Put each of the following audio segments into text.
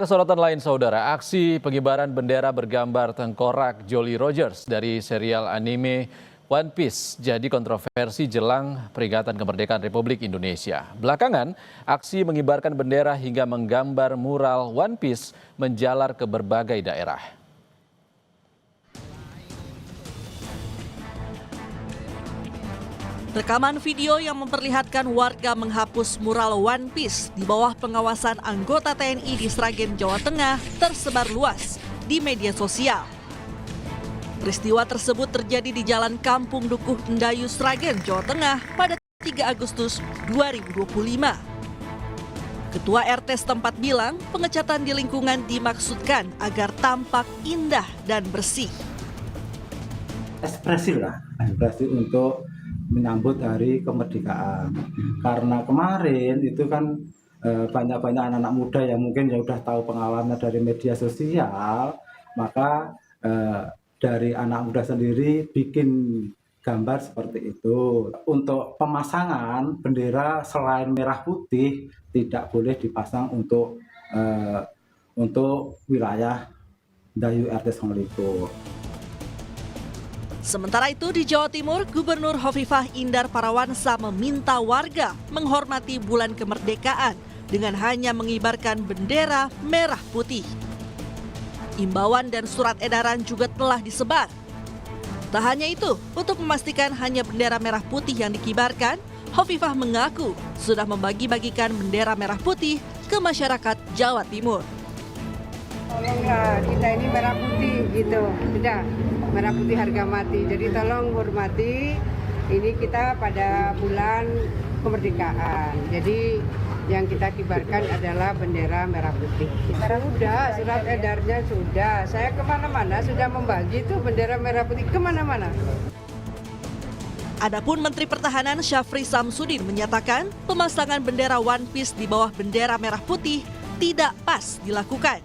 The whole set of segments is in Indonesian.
Sorotan lain saudara, aksi pengibaran bendera bergambar tengkorak Jolly Rogers dari serial anime One Piece jadi kontroversi jelang peringatan kemerdekaan Republik Indonesia. Belakangan, aksi mengibarkan bendera hingga menggambar mural One Piece menjalar ke berbagai daerah. Rekaman video yang memperlihatkan warga menghapus mural One Piece di bawah pengawasan anggota TNI di Sragen, Jawa Tengah tersebar luas di media sosial. Peristiwa tersebut terjadi di Jalan Kampung Dukuh Endayu, Sragen, Jawa Tengah pada 3 Agustus 2025. Ketua RT setempat bilang pengecatan di lingkungan dimaksudkan agar tampak indah dan bersih. Ekspresi untuk menyambut hari kemerdekaan, karena kemarin itu kan banyak-banyak anak-anak muda yang mungkin udah tahu pengalaman dari media sosial, maka dari anak muda sendiri bikin gambar seperti itu. Untuk pemasangan bendera selain merah putih tidak boleh dipasang untuk wilayah Dayu RT 9. Sementara itu di Jawa Timur, Gubernur Hovifah Indar Parawansa meminta warga menghormati bulan kemerdekaan dengan hanya mengibarkan bendera merah putih. Imbauan dan surat edaran juga telah disebar. Tak hanya itu, untuk memastikan hanya bendera merah putih yang dikibarkan, Hovifah mengaku sudah membagi-bagikan bendera merah putih ke masyarakat Jawa Timur. Tolonglah, kita ini merah putih gitu, tidak merah putih harga mati. Jadi tolong hormati, ini kita pada bulan kemerdekaan. Jadi yang kita kibarkan adalah bendera merah putih. Sudah, surat edarnya sudah. Saya kemana-mana sudah membagi itu bendera merah putih kemana-mana. Adapun Menteri Pertahanan Syafri Samsudin menyatakan pemasangan bendera One Piece di bawah bendera merah putih tidak pas dilakukan.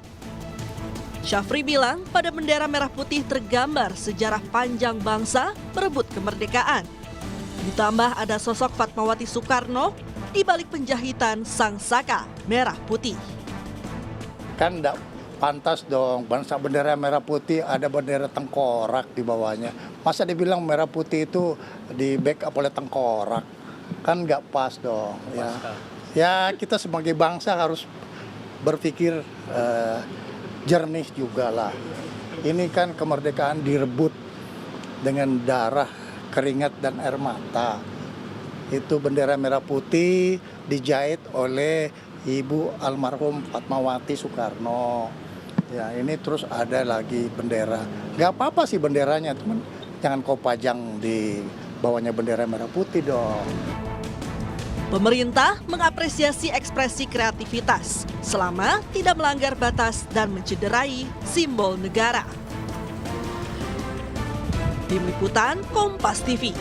Syafri bilang pada bendera merah putih tergambar sejarah panjang bangsa merebut kemerdekaan. Ditambah ada sosok Fatmawati Soekarno di balik penjahitan sang saka merah putih. Kan enggak pantas dong, bangsa bendera merah putih ada bendera tengkorak di bawahnya. Masa dibilang merah putih itu di backup oleh tengkorak? Kan nggak pas dong. Ya kita sebagai bangsa harus berpikir jernih juga lah. Ini kan kemerdekaan direbut dengan darah, keringat, dan air mata. Itu bendera merah putih dijahit oleh Ibu almarhum Fatmawati Soekarno. Ya, ini terus ada lagi bendera. Gak apa-apa sih benderanya, teman. Jangan kau pajang di bawahnya bendera merah putih dong. Pemerintah mengapresiasi ekspresi kreativitas selama tidak melanggar batas dan mencederai simbol negara. Tim Liputan Kompas TV.